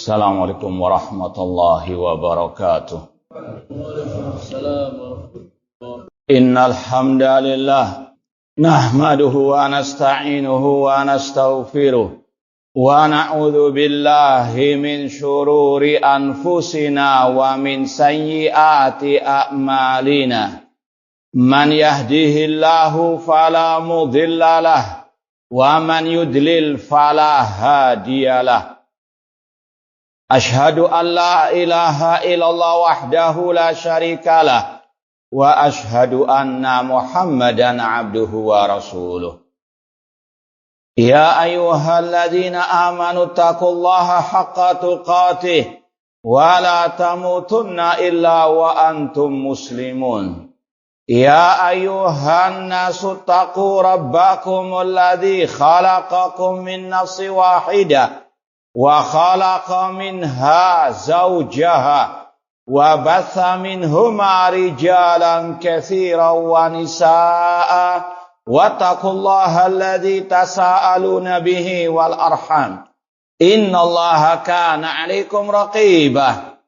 Assalamualaikum warahmatullahi wabarakatuh. Innal hamdalillah nahmaduhu wa nasta'inuhu wa nastaghfiruh wa na'udzu billahi min syururi anfusina wa min sayyiati a'malina. Man yahdihillahu fala mudhillalah wa man yudlil fala hadiyalah. Ashhadu an la ilaha illallah wahdahu la syarikalah wa ashhadu anna Muhammadan abduhu wa rasuluh. Ya ayyuhalladzina amanu taqullaha haqqa tuqatih wa la tamutunna illa wa antum muslimun. Ya ayyuhan nasu taqu rabbakumul ladzi khalaqakum min nafsin wahidah wa khalaqa minha zawjaha wa batha minhuma rijalan katsiran wa nisaa'a wattaqullaha alladzi tasaaluna bihi wal arham innallaha kana 'alaikum raqibah.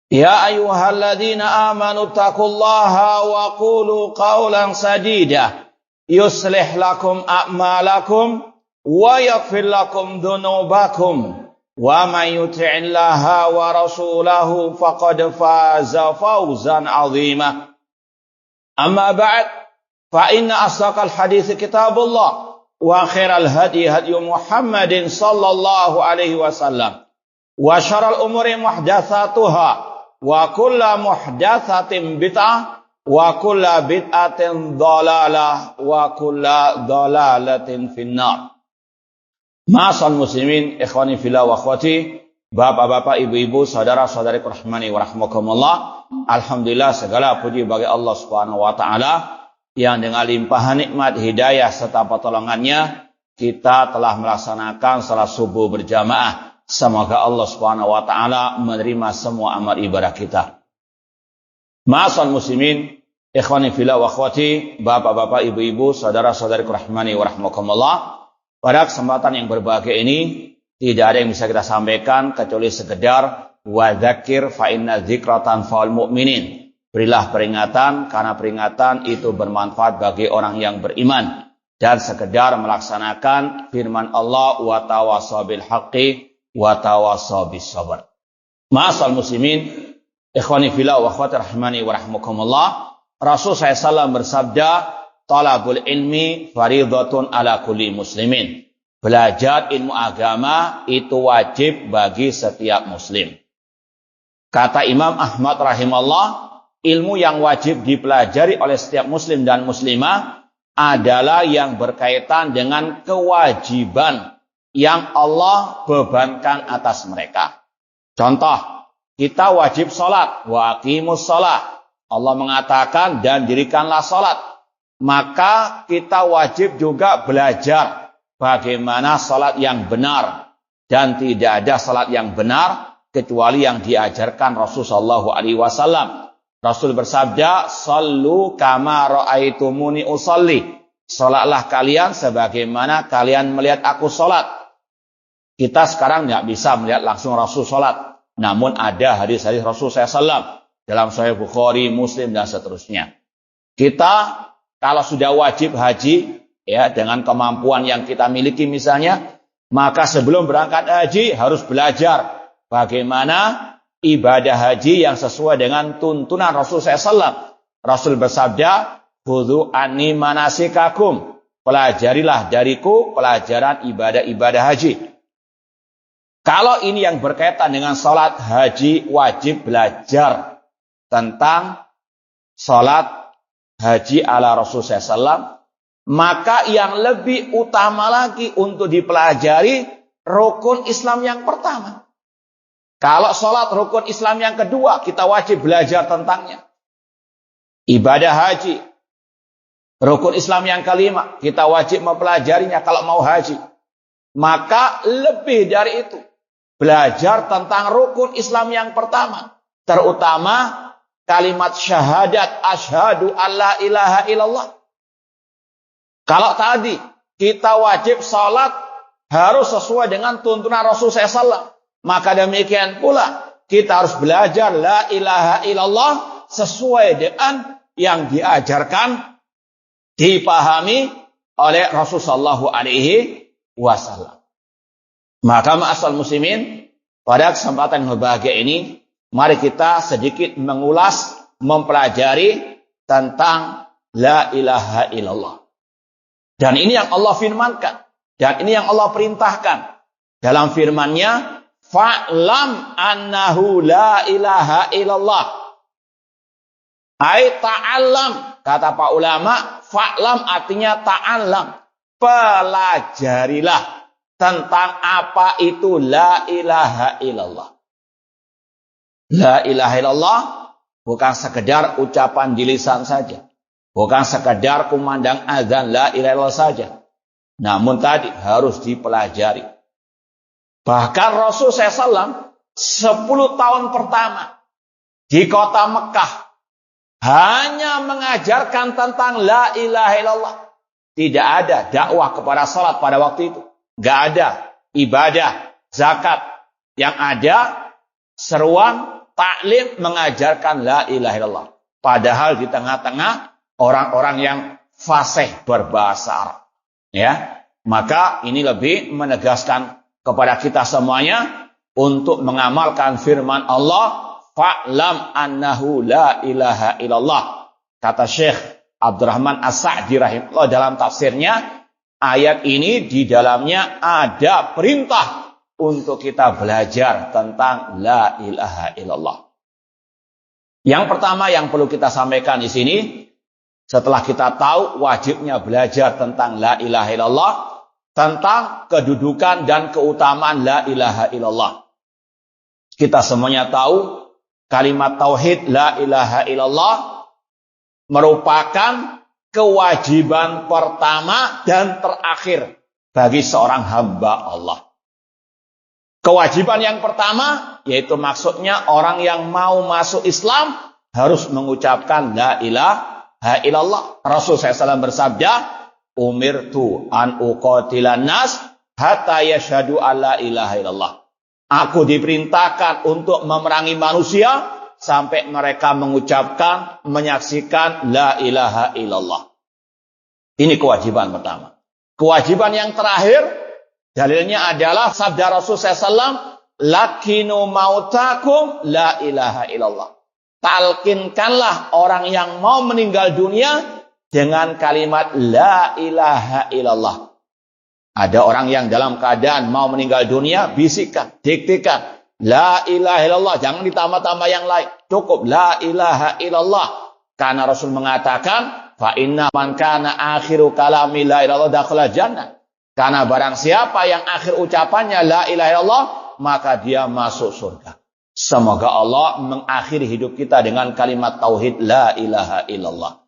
Ya ayyuhalladzina amanu taqullaha wa qulu qawlan sadida yuslih lakum a'malakum wa yaghfir lakum dhunubakum wa may yuti'illaha wa rasulahu faqad faza fawzan 'azima. Amma ba'd, fa inna asdaqal hadits kitabullah wa khairal hadi hadi Muhammadin sallallahu alaihi wasallam wa syarrul umuri muhdatsatuha wa kullu muhdatsatin bid'ah wa kullu bid'atin dhalalah wa kullu dhalalatin finnar. Ma'asal muslimin, ikhwani fillah wa akhwati, bapak-bapak, ibu-ibu, saudara-saudari rahmani wa rahmakumullah. Alhamdulillah, segala puji bagi Allah Subhanahu wa taala yang dengan limpahan nikmat, hidayah serta pertolongannya kita telah melaksanakan salat subuh berjamaah. Semoga Allah Subhanahu wa taala menerima semua amal ibadah kita. Ma'asal muslimin, ikhwani fillah wa akhwati, bapak-bapak, ibu-ibu, saudara-saudari rahmani wa rahmakumullah. Pada kesempatan yang berbahagia ini, tidak ada yang bisa kita sampaikan kecuali sekedar wa dzakir fa inna dzikra tanfa'ul mu'minin. Berilah peringatan karena peringatan itu bermanfaat bagi orang yang beriman, dan sekedar melaksanakan firman Allah wa tawassaw bil haqqi wa tawassaw bis sabr. Ma'asal muslimin, ikhwani fillah wa akhwati rahimani wa rahmakumullah. Rasul SAW bersabda, talabul ilmi faridatun ala kulli muslimin. Belajar ilmu agama itu wajib bagi setiap muslim. Kata Imam Ahmad rahimahullah, ilmu yang wajib dipelajari oleh setiap muslim dan muslimah adalah yang berkaitan dengan kewajiban yang Allah bebankan atas mereka. Contoh, kita wajib sholat, wa aqimus sholat. Allah mengatakan dan dirikanlah sholat. Maka kita wajib juga belajar bagaimana salat yang benar, dan tidak ada salat yang benar kecuali yang diajarkan Rasulullah SAW. Rasul bersabda, "Shallu kama ra'aitumuni usolli." Salatlah kalian sebagaimana kalian melihat aku salat. Kita sekarang tidak bisa melihat langsung Rasul salat, namun ada hadis-hadis Rasul SAW dalam Sahih Bukhari, Muslim dan seterusnya. Kita kalau sudah wajib haji, ya dengan kemampuan yang kita miliki misalnya, maka sebelum berangkat haji harus belajar bagaimana ibadah haji yang sesuai dengan tuntunan Rasul SAW. Rasul bersabda, "Khudhu anni manasikakum." Pelajarilah dariku pelajaran ibadah-ibadah haji. Kalau ini yang berkaitan dengan salat haji, wajib belajar tentang salat haji ala Rasul SAW, maka yang lebih utama lagi untuk dipelajari rukun Islam yang pertama. Kalau sholat rukun Islam yang kedua, kita wajib belajar tentangnya. Ibadah haji, rukun Islam yang kelima, kita wajib mempelajarinya kalau mau haji. Maka lebih dari itu, belajar tentang rukun Islam yang pertama, terutama kalimat syahadat asyhadu alla ilaha illallah. Kalau tadi kita wajib salat harus sesuai dengan tuntunan Rasul SAW. Maka demikian pula kita harus belajar la ilaha illallah sesuai dengan yang diajarkan, dipahami oleh Rasulullah SAW. Maka ma'asal muslimin, pada kesempatan yang berbahagia ini, mari kita sedikit mengulas, mempelajari tentang la ilaha illallah. Dan ini yang Allah firmankan. Dan ini yang Allah perintahkan. Dalam firman-Nya, fa'lam annahu la ilaha illallah. Ai ta'allam. Kata para ulama, fa'lam artinya ta'allam. Pelajarilah tentang apa itu la ilaha illallah. La ilaha illallah bukan sekedar ucapan di lisan saja. Bukan sekedar kumandang azan la ilaha illallah saja. Namun tadi harus dipelajari. Bahkan Rasul SAW 10 tahun pertama di kota Mekah hanya mengajarkan tentang la ilaha illallah. Tidak ada dakwah kepada salat pada waktu itu. Nggak ada ibadah, zakat. Yang ada seruan taklim mengajarkan la ilaha illallah. Padahal di tengah-tengah orang-orang yang fasih berbahasa Arab. Ya, maka ini lebih menegaskan kepada kita semuanya untuk mengamalkan firman Allah, fa'lam annahu la ilaha illallah. Kata Syekh Abdurrahman As-Sa'di rahimahullah dalam tafsirnya, ayat ini di dalamnya ada perintah untuk kita belajar tentang la ilaha illallah. Yang pertama yang perlu kita sampaikan di sini, setelah kita tahu wajibnya belajar tentang la ilaha illallah, tentang kedudukan dan keutamaan la ilaha illallah. Kita semuanya tahu kalimat tauhid la ilaha illallah merupakan kewajiban pertama dan terakhir bagi seorang hamba Allah. Kewajiban yang pertama yaitu maksudnya orang yang mau masuk Islam harus mengucapkan la ilaha illallah. Rasul SAW bersabda, umirtu an uqatilan nas hatta yashhadu alla ilaha illallah. Aku diperintahkan untuk memerangi manusia sampai mereka mengucapkan, menyaksikan la ilaha illallah. Ini kewajiban pertama. Kewajiban yang terakhir, dalilnya adalah sabda Rasul SAW, lakinu mautakum la ilaha illallah. Talkinkanlah orang yang mau meninggal dunia dengan kalimat la ilaha illallah. Ada orang yang dalam keadaan mau meninggal dunia, bisikan, diktikan la ilaha illallah, jangan ditambah-tambah yang lain. Cukup la ilaha illallah. Karena Rasul mengatakan, fa inna man kana akhiru kalami la ilaha illallah dakhala jannah. Karena barang siapa yang akhir ucapannya la ilaha illallah, maka dia masuk surga. Semoga Allah mengakhiri hidup kita dengan kalimat tauhid la ilaha illallah.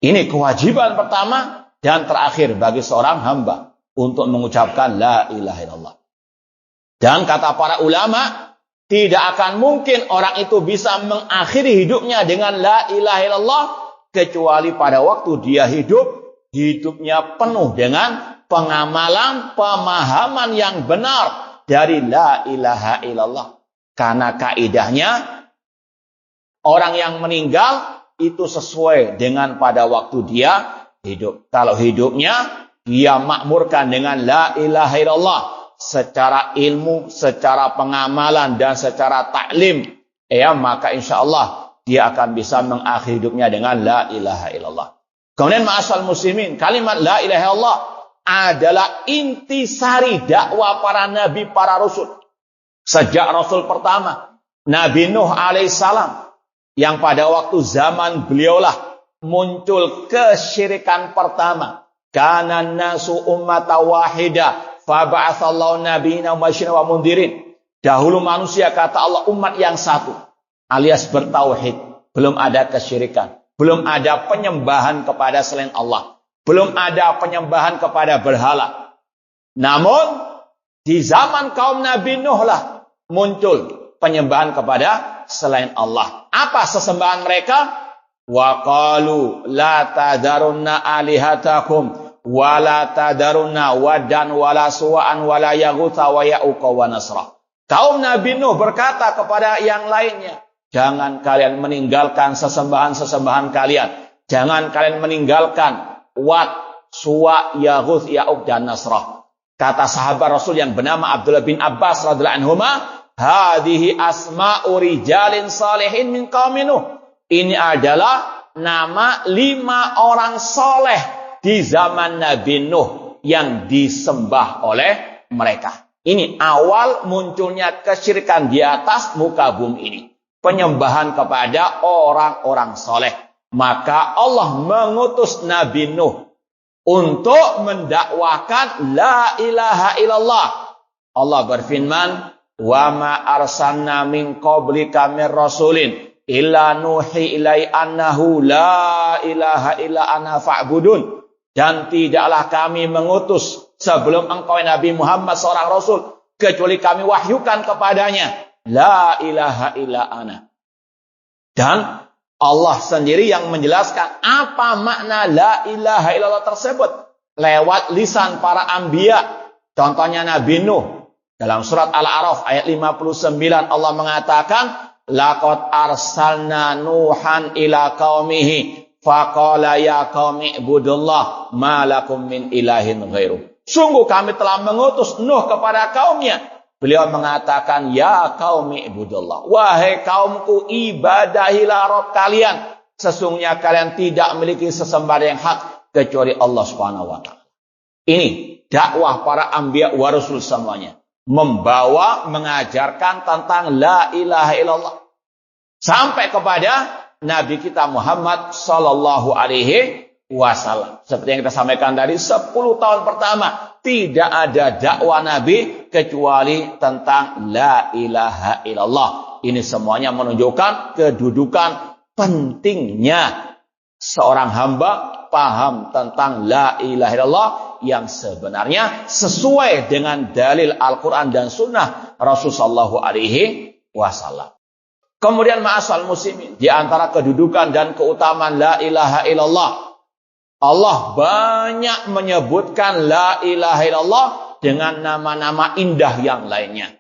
Ini kewajiban pertama dan terakhir bagi seorang hamba untuk mengucapkan la ilaha illallah. Dan kata para ulama, tidak akan mungkin orang itu bisa mengakhiri hidupnya dengan la ilaha illallah kecuali pada waktu dia hidup, hidupnya penuh dengan pengamalan, pemahaman yang benar dari la ilaha illallah. Karena kaidahnya orang yang meninggal itu sesuai dengan pada waktu dia hidup. Kalau hidupnya dia makmurkan dengan la ilaha illallah secara ilmu, secara pengamalan dan secara taklim, ya maka insya Allah dia akan bisa mengakhiri hidupnya dengan la ilaha illallah. Kemudian ma'asal muslimin, kalimat la ilaha illallah adalah intisari dakwah para nabi, para rasul. Sejak Rasul pertama, Nabi Nuh alaihissalam, yang pada waktu zaman beliaulah muncul kesyirikan pertama. Kana nasu ummata wahida, faba'atsallahu nabiyina mubasyirin wa mundirin. Dahulu manusia, kata Allah, umat yang satu, alias bertauhid. Belum ada kesyirikan, belum ada penyembahan kepada selain Allah, belum ada penyembahan kepada berhala. Namun di zaman kaum Nabi Nuh lah muncul penyembahan kepada selain Allah. Apa sesembahan mereka? Wa qalu la tadarunna alihatakum wa la tadarunna wadan wa la suwa'an wa la yaghutha wa ya'uqa wa nasra. Kaum Nabi Nuh berkata kepada yang lainnya, jangan kalian meninggalkan sesembahan-sesembahan kalian. Jangan kalian meninggalkan Wat, Suwa, Yaghuth, Ya'uq, dan Nasrah. Kata sahabat Rasul yang bernama Abdullah bin Abbas radhiyallahu anhuma, hadhihi asma'u rijalin salihin min qaumin Nuh. Ini adalah nama 5 orang soleh di zaman Nabi Nuh yang disembah oleh mereka. Ini awal munculnya kesyirikan di atas muka bumi ini. Penyembahan kepada orang-orang soleh. Maka Allah mengutus Nabi Nuh untuk mendakwakan la ilaha illallah. Allah berfirman, wa ma arsalna min qablika mir rasulin illa nuhi ilai annahu la ilaha illa ana fa'budun. Dan tidaklah kami mengutus sebelum engkau Nabi Muhammad seorang Rasul, kecuali kami wahyukan kepadanya, la ilaha illa ana. Dan Allah sendiri yang menjelaskan apa makna la ilaha illallah tersebut. Lewat lisan para anbiya. Contohnya Nabi Nuh. Dalam surat Al-A'raf ayat 59 Allah mengatakan, laqad arsalna Nuhan ila qaumihi faqala ya qaumi ibudullah ma lakum min ilahin ghairu. Sungguh kami telah mengutus Nuh kepada kaumnya. Beliau mengatakan, ya qaumi ibudullah. Wahai kaumku, ibadahilah Rabb kalian. Sesungguhnya kalian tidak memiliki sesembahan yang hak kecuali Allah Subhanahu wa taala. Ini dakwah para anbiya wa rasul semuanya. Membawa, mengajarkan tentang la ilaha illallah. Sampai kepada Nabi kita Muhammad sallallahu alaihi wasallam. Seperti yang kita sampaikan tadi, 10 tahun pertama tidak ada dakwah Nabi kecuali tentang la ilaha illallah. Ini semuanya menunjukkan kedudukan pentingnya seorang hamba paham tentang la ilaha illallah yang sebenarnya sesuai dengan dalil Al-Quran dan Sunnah Rasulullah sallallahu alaihi wasallam. Kemudian ma'asal muslimin, di antara kedudukan dan keutamaan la ilaha illallah, Allah banyak menyebutkan la ilaha illallah dengan nama-nama indah yang lainnya.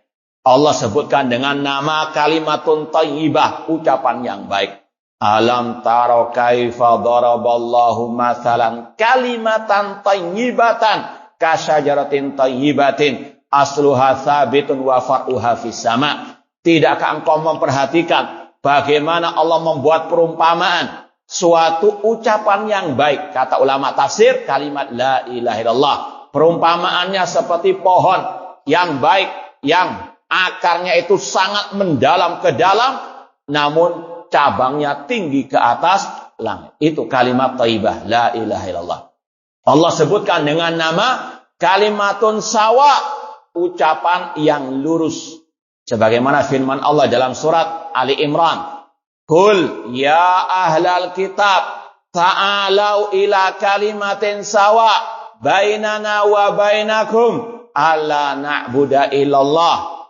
Allah sebutkan dengan nama kalimatun thayyibah, ucapan yang baik. Alam taro kaifa daraballahu mathalan kalimatan thayyibatan kasyajaratin thayyibatin asluha tsabitun wa far'uha fis sama'. Tidakkah engkau memperhatikan bagaimana Allah membuat perumpamaan suatu ucapan yang baik? Kata ulama tafsir, kalimat la ilaha illallah. Perumpamaannya seperti pohon yang baik, yang akarnya itu sangat mendalam ke dalam, namun cabangnya tinggi ke atas langit. Itu kalimat thayyibah, la ilaha illallah. Allah sebutkan dengan nama kalimatun sawa, ucapan yang lurus. Sebagaimana firman Allah dalam surat Ali Imran, Qul ya ahlal kitab ta'alau ila kalimatin sawa bainana wa bainakum alla na'budu illallah.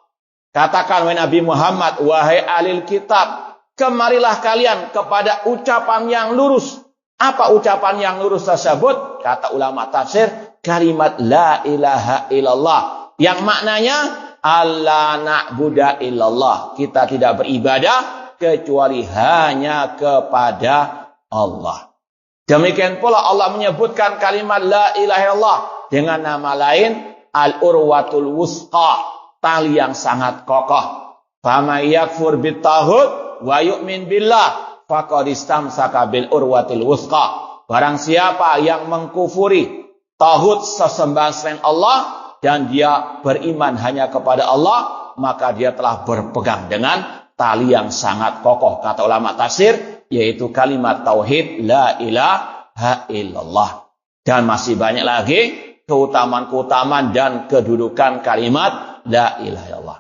Katakan wahai Nabi Muhammad, wahai ahlul kitab, kemarilah kalian kepada ucapan yang lurus. Apa ucapan yang lurus tersebut? Kata ulama tafsir, kalimat la ilaha illallah, yang maknanya alla na'budu illallah. Kita tidak beribadah kecuali hanya kepada Allah. Demikian pula Allah menyebutkan kalimat la ilaha illallah dengan nama lain al-urwatul wusqa, tali yang sangat kokoh. Faman yakfur bitaghut wa yu'min billah faqad istamsaka bil urwatil wusqa. Barang siapa yang mengkufuri taghut, sesembahan selain Allah, dan dia beriman hanya kepada Allah, maka dia telah berpegang dengan tali yang sangat kokoh. Kata ulama tafsir, yaitu kalimat tauhid la ilaha illallah. Dan masih banyak lagi keutamaan-keutamaan dan kedudukan kalimat la ilaha illallah.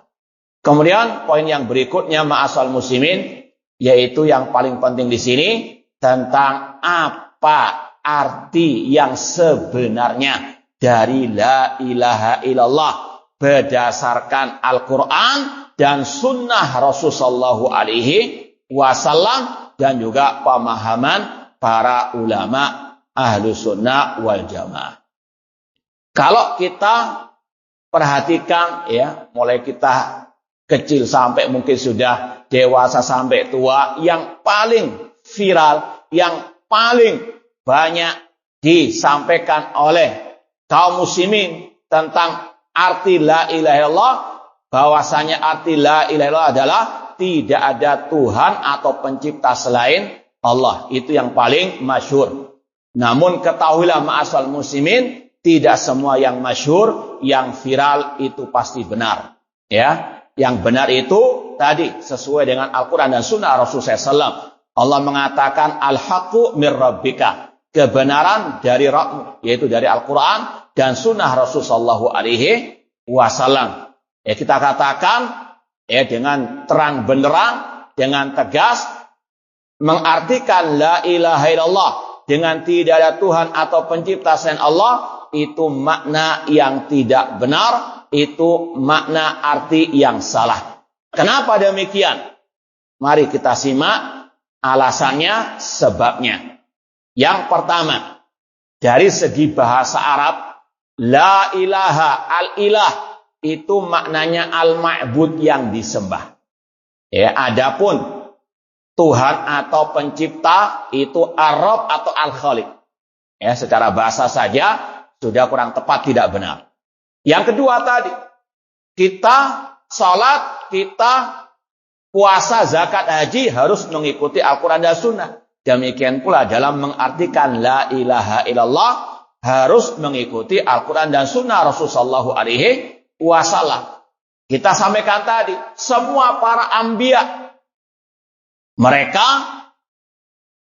Kemudian poin yang berikutnya ma'asal muslimin, yaitu yang paling penting di sini tentang apa arti yang sebenarnya dari la ilaha illallah berdasarkan Al-Quran dan Sunnah Rasulullah SAW dan juga pemahaman para ulama ahlu sunnah wal jamaah. Kalau kita perhatikan ya, mulai kita kecil sampai mungkin sudah dewasa sampai tua, yang paling viral, yang paling banyak disampaikan oleh kaum muslimin tentang arti la ilaha illallah, bahwasanya arti la ilaha illallah adalah tidak ada Tuhan atau pencipta selain Allah. Itu yang paling masyhur. Namun ketahuilah ma'asal muslimin, tidak semua yang masyhur, yang viral itu pasti benar. Ya, yang benar itu tadi sesuai dengan Al-Quran dan Sunnah Rasulullah SAW. Allah mengatakan al-haqqu mir rabbika, kebenaran dari Rabbmu, yaitu dari Al-Quran dan Sunnah Rasulullah SAW. Ya, kita katakan ya dengan terang benderang, dengan tegas, mengartikan la ilaha illallah dengan tidak ada Tuhan atau pencipta selain Allah, itu makna yang tidak benar, itu makna arti yang salah. Kenapa demikian? Mari kita simak alasannya, sebabnya. Yang pertama, dari segi bahasa Arab, la ilaha, al-ilah, itu maknanya al-ma'bud, yang disembah. Ya, adapun Tuhan atau pencipta itu ar-Rabb atau al-Khaliq. Ya, secara bahasa saja sudah kurang tepat, tidak benar. Yang kedua tadi, kita salat, kita puasa, zakat, haji harus mengikuti Al-Quran dan Sunnah. Demikian pula dalam mengartikan la ilaha illallah harus mengikuti Al-Quran dan Sunnah Rasulullah SAW. Kita sampaikan tadi, semua para anbiya, mereka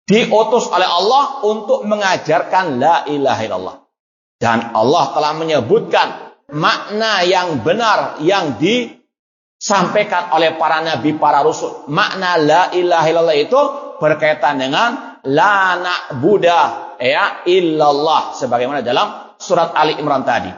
diutus oleh Allah untuk mengajarkan la ilaha illallah. Dan Allah telah menyebutkan makna yang benar yang disampaikan oleh para nabi, para rasul. Makna la ilaha illallah itu berkaitan dengan la na'buda ya illallah, sebagaimana dalam surat Ali Imran tadi.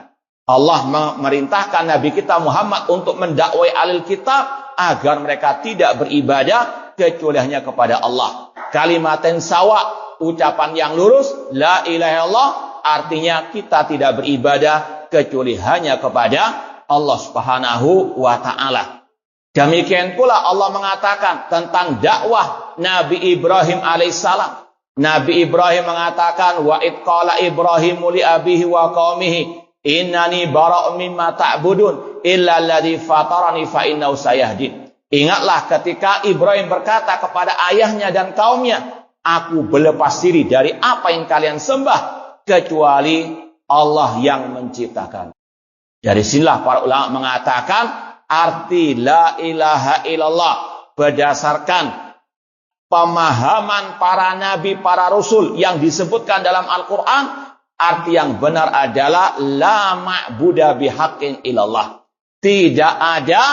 Allah memerintahkan nabi kita Muhammad untuk mendakwai ahlul kitab agar mereka tidak beribadah kecuali hanya kepada Allah. Kalimatin sawa, ucapan yang lurus, la ilaha illallah, artinya kita tidak beribadah kecuali hanya kepada Allah Subhanahu wa ta'ala. Demikian pula Allah mengatakan tentang dakwah Nabi Ibrahim alaihissalam. Nabi Ibrahim mengatakan, wa id qala Ibrahimu li abihi wa qaumihi innani bara'un mimma ta'budun illa alladzi fatarani fa innahu sayahdin. Ingatlah ketika Ibrahim berkata kepada ayahnya dan kaumnya, aku berlepas diri dari apa yang kalian sembah kecuali Allah yang menciptakan. Dari sinilah para ulama mengatakan arti la ilaha illallah berdasarkan pemahaman para nabi, para rasul yang disebutkan dalam Al-Quran. Arti yang benar adalah la ma'buda bihaqqin illallah. Tidak ada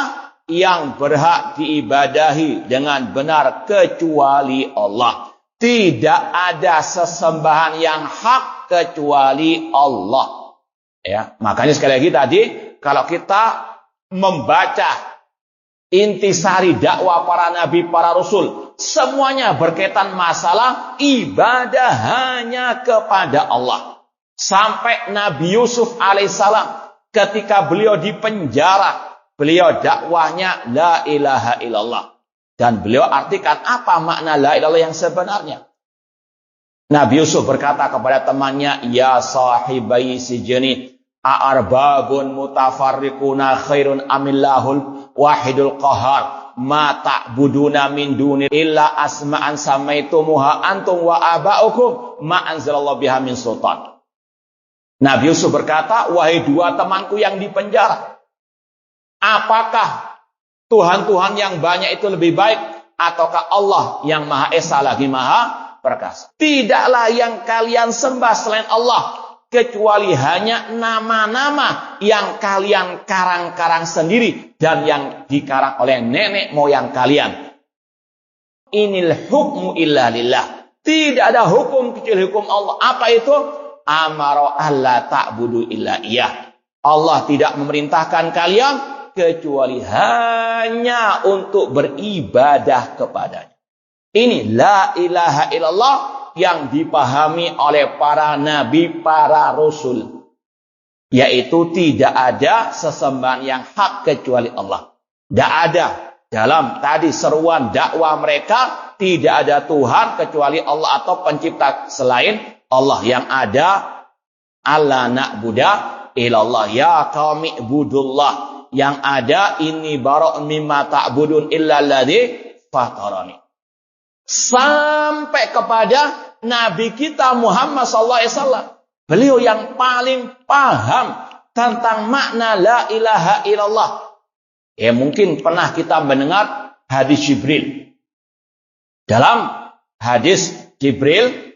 yang berhak diibadahi dengan benar kecuali Allah. Tidak ada sesembahan yang hak kecuali Allah. Ya, makanya sekali lagi tadi, kalau kita membaca intisari dakwah para nabi, para rasul, semuanya berkaitan masalah ibadah hanya kepada Allah. Sampai Nabi Yusuf alaihissalam ketika beliau di penjara, beliau dakwahnya la ilaha illallah. Dan beliau artikan apa makna la ilaha illallah yang sebenarnya. Nabi Yusuf berkata kepada temannya, ya sahibai sijni, a'arbabun mutafarriquna khairun amillahul wahidul qahar, ma ta'buduna min duni illa asma'an samaitumuha antum wa aba'ukum ma anzalallahu biha min sultan. Nabi Yusuf berkata, wahai dua temanku yang di penjara, apakah Tuhan-Tuhan yang banyak itu lebih baik ataukah Allah yang Maha Esa lagi Maha Perkasa? Tidaklah yang kalian sembah selain Allah kecuali hanya nama-nama yang kalian karang-karang sendiri dan yang dikarang oleh nenek moyang kalian. Inil hukmu illa lillah. Tidak ada hukum kecuali hukum Allah. Apa itu? Amara alla ta'budu illa iyah. Allah tidak memerintahkan kalian kecuali hanya untuk beribadah kepadanya. Ini la ilaha illallah yang dipahami oleh para nabi, para rasul. Yaitu tidak ada sesembahan yang hak kecuali Allah. Tidak ada dalam tadi seruan dakwah mereka, tidak ada Tuhan kecuali Allah atau pencipta selain Allah. Yang ada alla na'buda illallah, ya qaumi ibudullah. Yang ada inni bara'un mimma ta'budun illa alladzi fatarani. Sampai kepada Nabi kita Muhammad SAW. Beliau yang paling paham tentang makna la ilaha illallah. Ya mungkin pernah kita mendengar hadis Jibril. Dalam hadis Jibril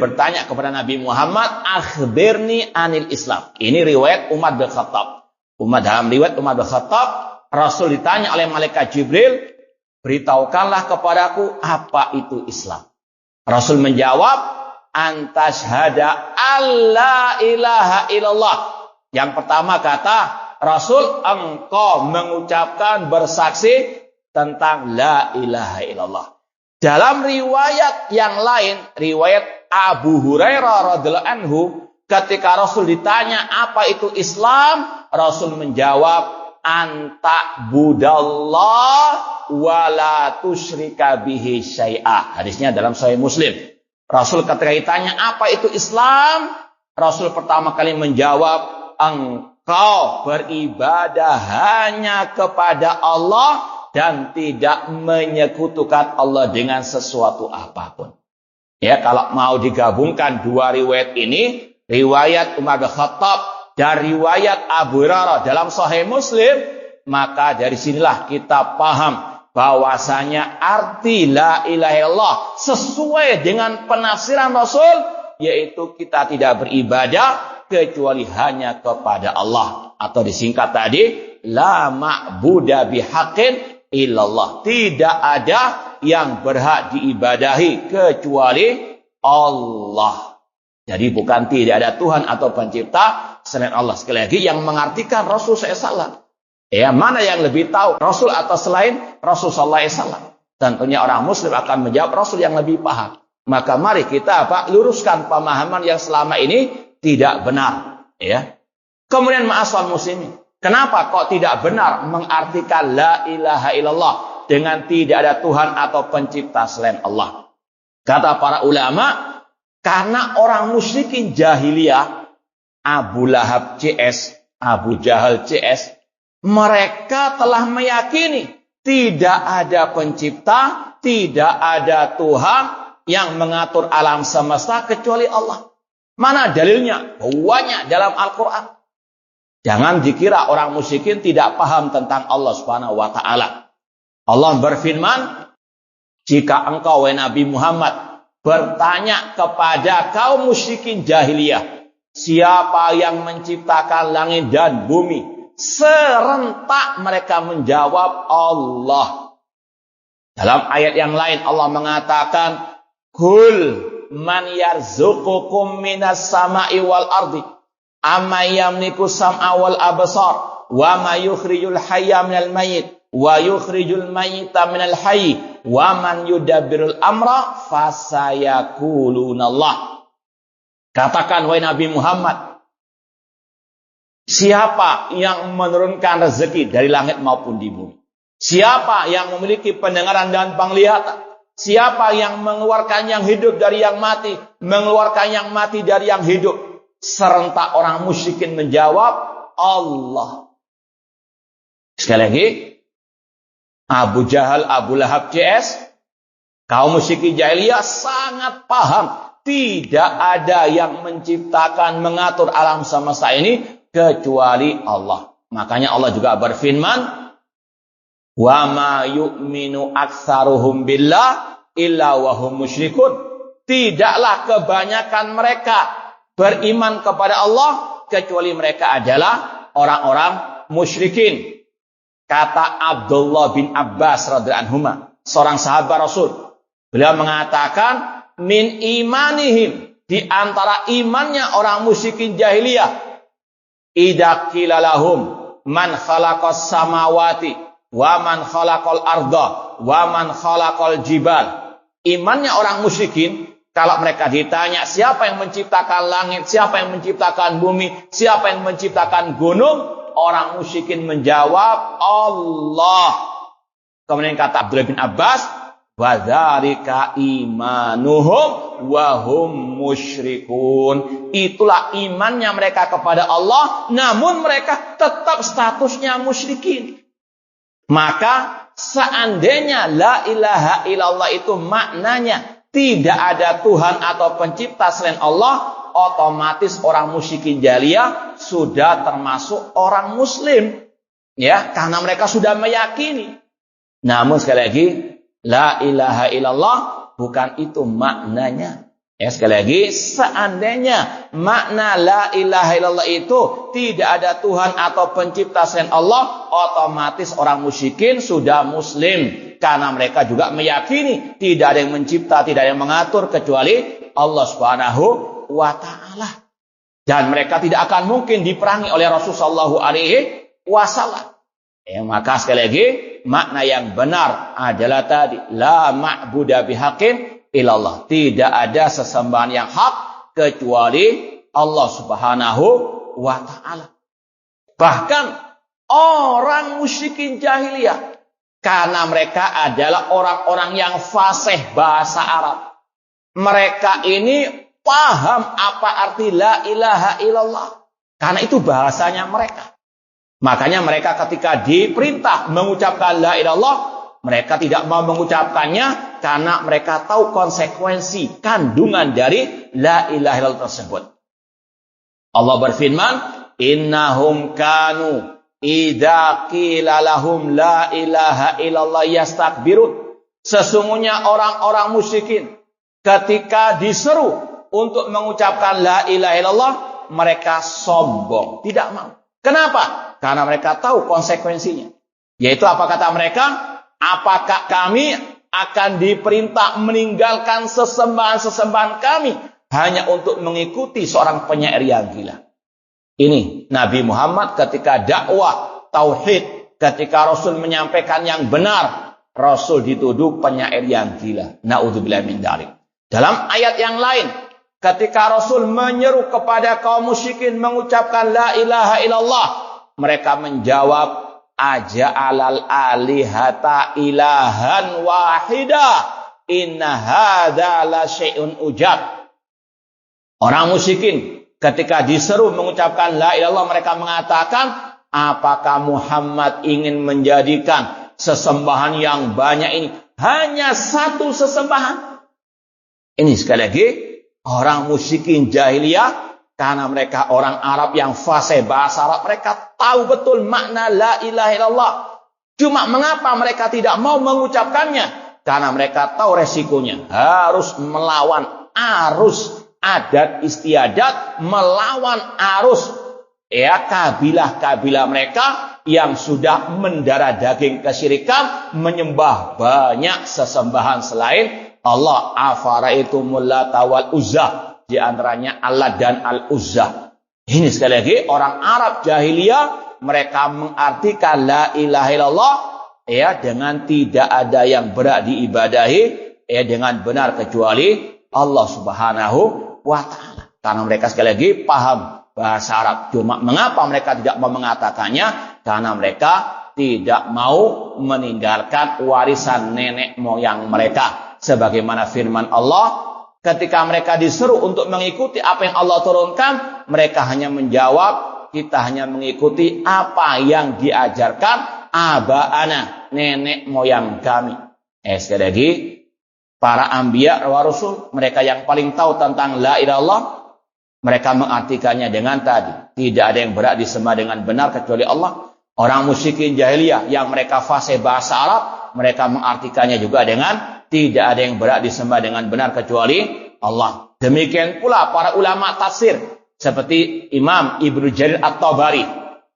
bertanya kepada Nabi Muhammad, akhbirni anil Islam. Ini riwayat Umar bin Khattab. Dalam riwayat Umar bin Khattab, Rasul ditanya oleh malaikat Jibril, beritahukanlah kepadaku apa itu Islam. Rasul menjawab, antashhada alla ilaha illallah. Yang pertama kata Rasul, engkau mengucapkan bersaksi tentang la ilaha illallah. Dalam riwayat yang lain, riwayat Abu Hurairah radhiyallahu anhu, ketika Rasul ditanya apa itu Islam, Rasul menjawab, anta budallah wala tusyrika bihi syai'ah. Hadisnya dalam Sahih Muslim. Rasul ketika ditanya apa itu Islam, Rasul pertama kali menjawab, engkau beribadah hanya kepada Allah dan tidak menyekutukan Allah dengan sesuatu apapun. Ya, kalau mau digabungkan dua riwayat ini, riwayat Umar bin Khattab dan riwayat Abu Hurairah dalam Sahih Muslim, maka dari sinilah kita paham bahwasanya arti la ilaha illallah sesuai dengan penafsiran Rasul, yaitu kita tidak beribadah kecuali hanya kepada Allah, atau disingkat tadi la ma'buda bihaqqin illallah. Tidak ada yang berhak diibadahi kecuali Allah. Jadi bukan tidak ada Tuhan atau pencipta selain Allah. Sekali lagi yang mengartikan Rasul SAW. Ya, mana yang lebih tahu, Rasul atau selain Rasul SAW? Tentunya orang Muslim akan menjawab Rasul yang lebih paham. Maka mari kita luruskan pemahaman yang selama ini tidak benar. Ya. Kemudian ma'asal muslimin, kenapa kok tidak benar mengartikan la ilaha illallah dengan tidak ada Tuhan atau pencipta selain Allah? Kata para ulama, karena orang musyrikin jahiliyah, Abu Lahab CS, Abu Jahal CS, mereka telah meyakini tidak ada pencipta, tidak ada Tuhan yang mengatur alam semesta kecuali Allah. Mana dalilnya? Banyak dalam Al-Quran. Jangan dikira orang musyrikin tidak paham tentang Allah Subhanahu wa Ta'ala. Allah berfirman, jika engkau wahai Nabi Muhammad bertanya kepada kaum musyrikin jahiliyah, siapa yang menciptakan langit dan bumi? Serentak mereka menjawab Allah. Dalam ayat yang lain Allah mengatakan, kul man yarzuqukum minas sama'i wal ardi amma yamliku sam'a wal absar wa ma yukhrijul hayya minal mayyit wa yukhrijul mayyita minal hayy wa man yudabbirul amra fasayakulunallah. Katakan wahai Nabi Muhammad, siapa yang menurunkan rezeki dari langit maupun di bumi? Siapa yang memiliki pendengaran dan penglihatan? Siapa yang mengeluarkan yang hidup dari yang mati, mengeluarkan yang mati dari yang hidup? Serentak orang musyrikin menjawab Allah. Sekali lagi, Abu Jahal, Abu Lahab CS, kaum musyrikin jahiliyah sangat paham tidak ada yang menciptakan, mengatur alam semesta ini kecuali Allah. Makanya Allah juga berfirman, wa ma yu'minu aktsaruhum billah illa wa hum musyrikun. Tidaklah kebanyakan mereka beriman kepada Allah kecuali mereka adalah orang-orang musyrikin. Kata Abdullah bin Abbas radhiyallahu anhuma, seorang sahabat Rasul, beliau mengatakan, min imanihim, di antara imannya orang musyrikin jahiliyah, idza qila lahum man khalaqas samawati wa man khalaqal arda wa man khalaqal jibal. Imannya orang musyrikin, kalau mereka ditanya siapa yang menciptakan langit, siapa yang menciptakan bumi, siapa yang menciptakan gunung, Orang musyrikin menjawab Allah. Kemudian kata Abdullah bin Abbas, wa dzalika imanuhum wa hum musyrikun. Itulah imannya mereka kepada Allah, namun mereka tetap statusnya musyrikin. Maka seandainya la ilaha illallah itu maknanya tidak ada Tuhan atau pencipta selain Allah, otomatis orang musyrikin jahiliyah sudah termasuk orang muslim. Ya, karena mereka sudah meyakini. Namun sekali lagi, la ilaha illallah bukan itu maknanya. Ya, sekali lagi, seandainya makna la ilaha illallah itu tidak ada Tuhan atau pencipta selain Allah, otomatis orang musyrikin sudah muslim. Karena mereka juga meyakini tidak ada yang mencipta, tidak ada yang mengatur kecuali Allah Subhanahu wa ta'ala. Dan mereka tidak akan mungkin diperangi oleh Rasulullah SAW. Maka sekali lagi, makna yang benar adalah tadi, la ma'buda bihaqqin illallah. Tidak ada sesembahan yang hak kecuali Allah Subhanahu wa ta'ala. Bahkan orang musyrikin jahiliyah, karena mereka adalah orang-orang yang fasih bahasa Arab, mereka ini paham apa arti la ilaha illallah. Karena itu bahasanya mereka. Makanya mereka ketika diperintah mengucapkan la ilaha illallah, mereka tidak mau mengucapkannya karena mereka tahu konsekuensi kandungan dari la ilaha illallah tersebut. Allah berfirman, innahum kanu idza qila lahum la ilaha illallah yastakbirun. Sesungguhnya orang-orang musyrikin ketika diseru untuk mengucapkan la ilaha illallah, mereka sombong, tidak mau. Kenapa? Karena mereka tahu konsekuensinya. Yaitu apa kata mereka? Apakah kami akan diperintah meninggalkan sesembahan-sesembahan kami hanya untuk mengikuti seorang penyair yang gila? Ini Nabi Muhammad ketika dakwah tauhid, ketika Rasul menyampaikan yang benar, Rasul dituduh penyair yang gila. Na'udzubillah min dzalik. Dalam ayat yang lain, ketika Rasul menyeru kepada kaum musyrikin mengucapkan la ilaha illallah, mereka menjawab, aja'alal alihata ilahan wahida inna hadza la syai'un ujab. Orang musyrikin ketika diseru mengucapkan la ilaha illallah, mereka mengatakan, apakah Muhammad ingin menjadikan sesembahan yang banyak ini hanya satu sesembahan? Ini sekali lagi, orang musyrikin jahiliyah, karena mereka orang Arab yang fasih bahasa Arab, mereka tahu betul makna la ilaha illallah. Cuma mengapa mereka tidak mau mengucapkannya? Karena mereka tahu resikonya. Harus melawan arus adat istiadat, melawan arus kabilah-kabilah mereka yang sudah mendarah daging kesyirikan, menyembah banyak sesembahan selain Allah. Afara'aitumul Lata wal Uzza, di antaranya Allah dan Al-Uzza. Ini sekali lagi orang Arab jahiliyah, mereka mengartikan la ilaha illallah dengan tidak ada yang berhak diibadahi dengan benar kecuali Allah Subhanahu wa ta'ala. Karena mereka sekali lagi paham bahasa Arab. Cuma mengapa mereka tidak mau mengatakannya? Karena mereka tidak mau meninggalkan warisan nenek moyang mereka. Sebagaimana firman Allah, ketika mereka diseru untuk mengikuti apa yang Allah turunkan, mereka hanya menjawab, kita hanya mengikuti apa yang diajarkan abaana, nenek moyang kami. Sekali lagi, para anbiya wa rasul, mereka yang paling tahu tentang la ilaha illallah, mereka mengartikannya dengan tadi, tidak ada yang berhak disembah dengan benar kecuali Allah. Orang musyrikin jahiliyah yang mereka fasih bahasa Arab, mereka mengartikannya juga dengan tidak ada yang berhak disembah dengan benar kecuali Allah. Demikian pula para ulama tafsir seperti Imam Ibnu Jarir At-Tabari,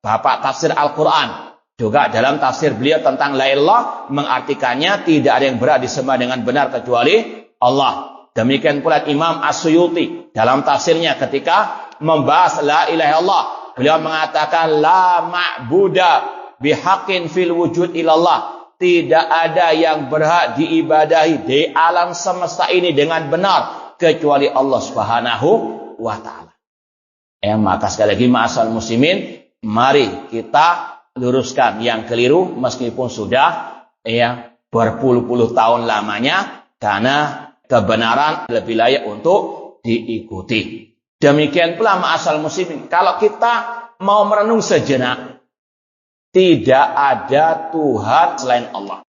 bapak tafsir Al-Quran, juga dalam tafsir beliau tentang la ilaha mengartikannya tidak ada yang berhak disembah dengan benar kecuali Allah. Demikian pula Imam As-Suyuti dalam tafsirnya ketika membahas la ilaha illallah, beliau mengatakan la ma'buda bihaqqin fil wujud illallah. Tidak ada yang berhak diibadahi di alam semesta ini dengan benar kecuali Allah Subhanahu wa ta'ala. Maka sekali lagi ma'asal muslimin, mari kita luruskan yang keliru meskipun sudah berpuluh-puluh tahun lamanya, karena kebenaran lebih layak untuk diikuti. Demikian pula ma'asal muslimin, kalau kita mau merenung sejenak, tidak ada Tuhan selain Allah.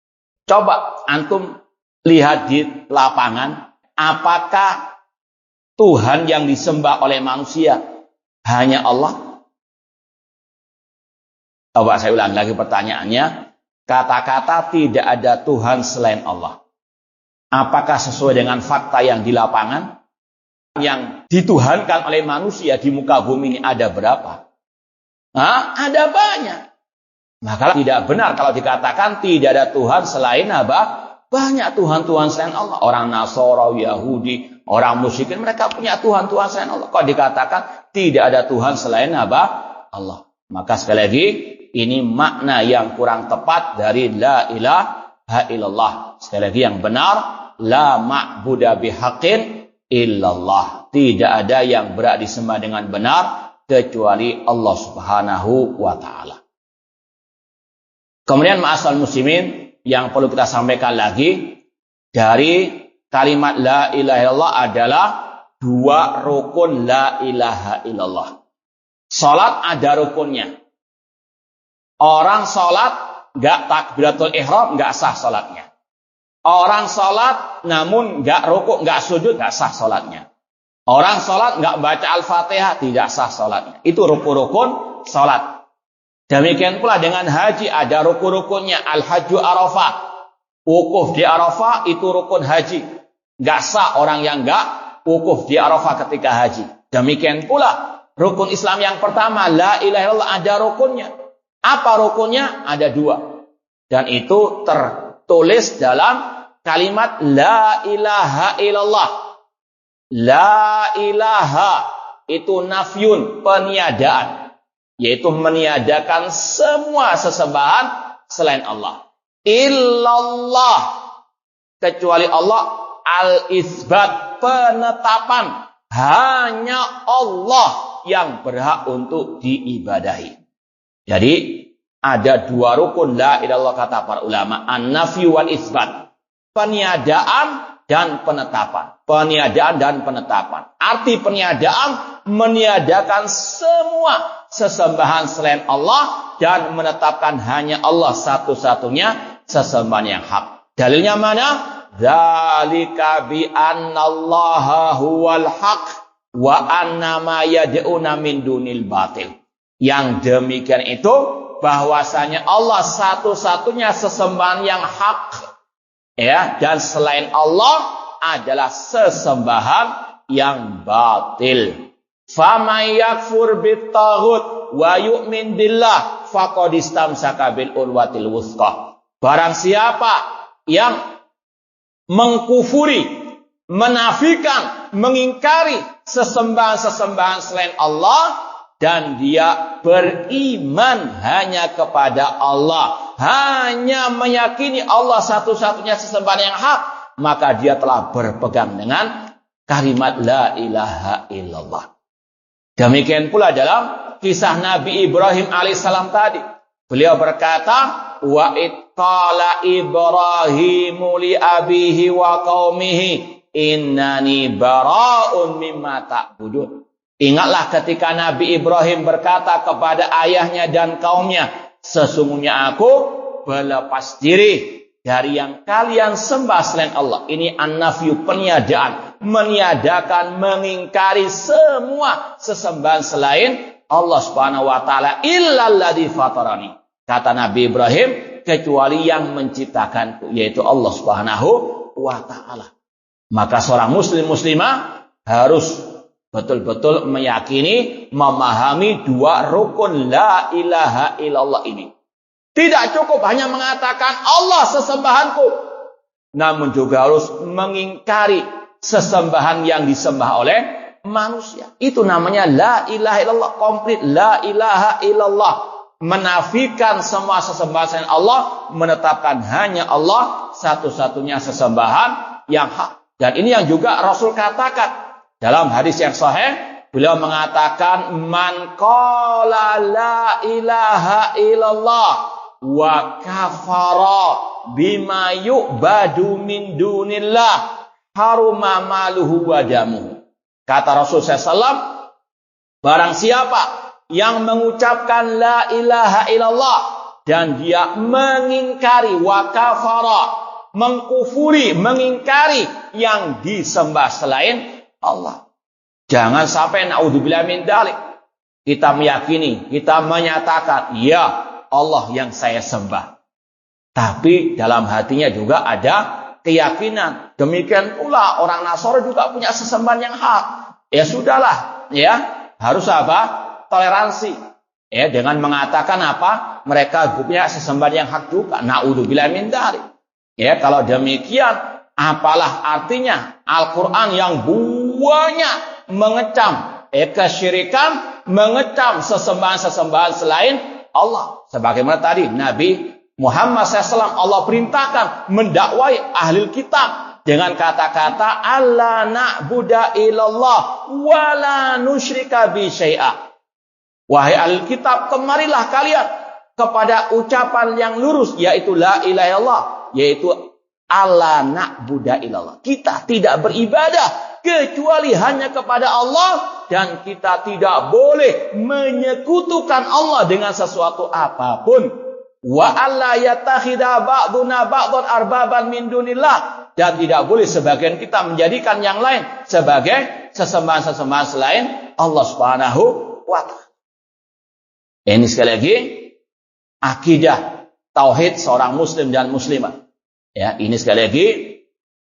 Coba antum lihat di lapangan, apakah Tuhan yang disembah oleh manusia hanya Allah? Coba saya ulang lagi pertanyaannya. Kata-kata tidak ada Tuhan selain Allah, apakah sesuai dengan fakta yang di lapangan? Yang dituhankan oleh manusia di muka bumi ini ada berapa? Ada banyak. Maka tidak benar kalau dikatakan tidak ada Tuhan selain apa? Banyak Tuhan-Tuhan selain Allah. Orang Nasara, Yahudi, orang musyrikin, mereka punya Tuhan-Tuhan selain Allah. Kok dikatakan tidak ada Tuhan selain apa? Allah. Maka sekali lagi, ini makna yang kurang tepat dari la ilaha illallah. Sekali lagi yang benar, la ma'buda bihaqqin illallah. Tidak ada yang berhak disembah dengan benar kecuali Allah Subhanahu wa ta'ala. Kemudian ma'asal muslimin, yang perlu kita sampaikan lagi dari kalimat la ilaha illallah adalah dua rukun la ilaha illallah. Salat ada rukunnya. Orang salat enggak takbiratul ihram, enggak sah salatnya. Orang salat namun enggak rukuk, enggak sujud, enggak sah salatnya. Orang salat enggak baca Al-Fatihah, tidak sah salatnya. Itu rukun-rukun salat. Demikian pula dengan haji, ada rukun-rukunnya. Al-Hajju Arafah, wukuf di Arafah itu rukun haji. Enggak sah orang yang enggak wukuf di Arafah ketika haji. Demikian pula rukun Islam yang pertama, la ilaha illallah, ada rukunnya. Apa rukunnya? Ada dua. Dan itu tertulis dalam kalimat la ilaha illallah. La ilaha itu nafyun, peniadaan, yaitu meniadakan semua sesembahan selain Allah. Illallah, kecuali Allah. Al-isbat, penetapan, hanya Allah yang berhak untuk diibadahi. Jadi ada dua rukun la ilaha illallah kata para ulama, an-nafyu wal isbat. Peniadaan dan penetapan. Peniadaan dan penetapan. Arti peniadaan, meniadakan semua sesembahan selain Allah dan menetapkan hanya Allah satu-satunya sesembahan yang hak. Dalilnya mana? Dzalika bi annallaha huwal haq wa anna ma yad'una min dunil batil. Yang demikian itu bahwasanya Allah satu-satunya sesembahan yang hak. Dan selain Allah adalah sesembahan yang batil. Faman yakfur bit-taghut wa yu'min billah faqad istamsaka bil urwatil wuthqa. Barang siapa yang mengkufuri, menafikan, mengingkari sesembahan-sesembahan selain Allah dan dia beriman hanya kepada Allah, hanya meyakini Allah satu-satunya sesembahan yang hak, maka dia telah berpegang dengan kalimat la ilaha illallah. Demikian pula dalam kisah Nabi Ibrahim alaihissalam tadi. Beliau berkata, wa ittala Ibrahimu li abihi wa qaumihi innani bara'un mimma ta'budun. Ingatlah ketika Nabi Ibrahim berkata kepada ayahnya dan kaumnya, sesungguhnya aku berlepas diri dari yang kalian sembah selain Allah. Ini an-nafyu, peniadaan, meniadakan, mengingkari semua sesembahan selain Allah Subhanahu wa taala, illalladzi fatarani. Kata Nabi Ibrahim, kecuali yang menciptakanku, yaitu Allah Subhanahu wa taala. Maka seorang muslim muslimah harus betul-betul meyakini, memahami dua rukun la ilaha illallah ini. Tidak cukup hanya mengatakan Allah sesembahanku, namun juga harus mengingkari sesembahan yang disembah oleh manusia. Itu namanya la ilaha illallah komplit, la ilaha illallah. Menafikan semua sesembahan selain Allah, menetapkan hanya Allah satu-satunya sesembahan yang hak. Dan ini yang juga Rasul katakan dalam hadis yang sahih, Beliau mengatakan, man qala la ilaha illallah wa kafara bima yu'badu min dunillah haruma maluhu wa damuhu. Kata Rasulullah SAW, barang siapa yang mengucapkan la ilaha illallah dan dia mengingkari wa kafara, mengkufuri, mengingkari yang disembah selain Allah. Jangan sampai naudzubillah min dzalik. Kita meyakini, kita menyatakan, ya Allah yang saya sembah. Tapi dalam hatinya juga ada keyakinan. Demikian pula orang Nasrani juga punya sesembahan yang hak. Ya sudahlah, ya harus apa? Toleransi. Ya dengan mengatakan apa? Mereka punya sesembahan yang hak juga. Naudzubillah min dzalik. Ya kalau demikian, apalah artinya Al-Qur'an yang banyak mengecam kesyirikan, mengecam sesembahan-sesembahan selain Allah. Sebagaimana tadi Nabi Muhammad SAW Allah perintahkan mendakwai ahli kitab dengan kata-kata alla na'budu illallah wa la nusyrika bi syai'a. Wahai ahli kitab, kemarilah kalian kepada ucapan yang lurus, yaitu la ilaha illallah, yaitu alla na'budu illallah. Kita tidak beribadah kecuali hanya kepada Allah, dan kita tidak boleh menyekutukan Allah dengan sesuatu apapun. Wa alla yattakhidha ba'duna ba'dhan arbaban min dunillah, dan tidak boleh sebagian kita menjadikan yang lain sebagai sesembahan-sesembahan selain Allah Subhanahu wa taala. Ini sekali lagi akidah tauhid seorang muslim dan muslimah. Ya, ini sekali lagi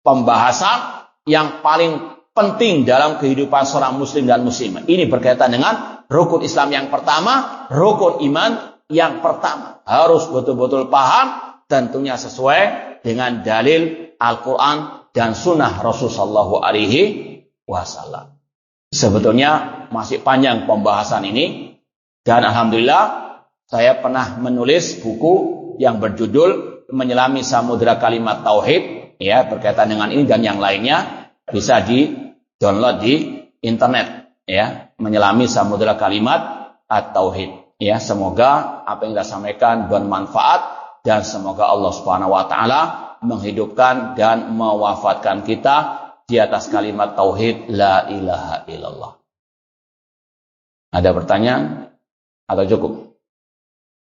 pembahasan yang paling penting dalam kehidupan seorang muslim dan muslimah. Ini berkaitan dengan rukun Islam yang pertama, rukun iman yang pertama. Harus betul-betul paham, tentunya sesuai dengan dalil Al-Quran dan sunnah Rasulullah SAW. Sebetulnya masih panjang pembahasan ini, dan alhamdulillah saya pernah menulis buku yang berjudul Menyelami Samudra Kalimat Tauhid, ya berkaitan dengan ini dan yang lainnya. Bisa di-download di internet, ya, Menyelami Samudra Kalimat At-Tauhid. Ya, semoga apa yang kita sampaikan bermanfaat, dan semoga Allah Subhanahu wa taala menghidupkan dan mewafatkan kita di atas kalimat tauhid la ilaha illallah. Ada pertanyaan atau cukup?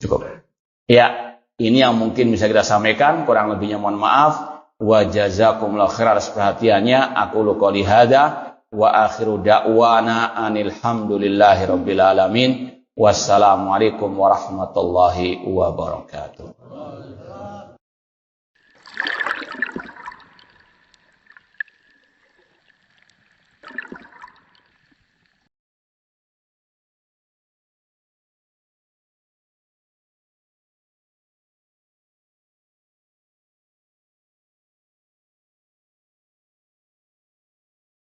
Cukup. Ya, ini yang mungkin bisa kita sampaikan, kurang lebihnya mohon maaf. Wa jazakumullahu khairan atas perhatiannya. Aku qouli hadza wa akhiru da'wana anil hamdulillahi rabbil alamin. Wassalamualaikum warahmatullahi wabarakatuh.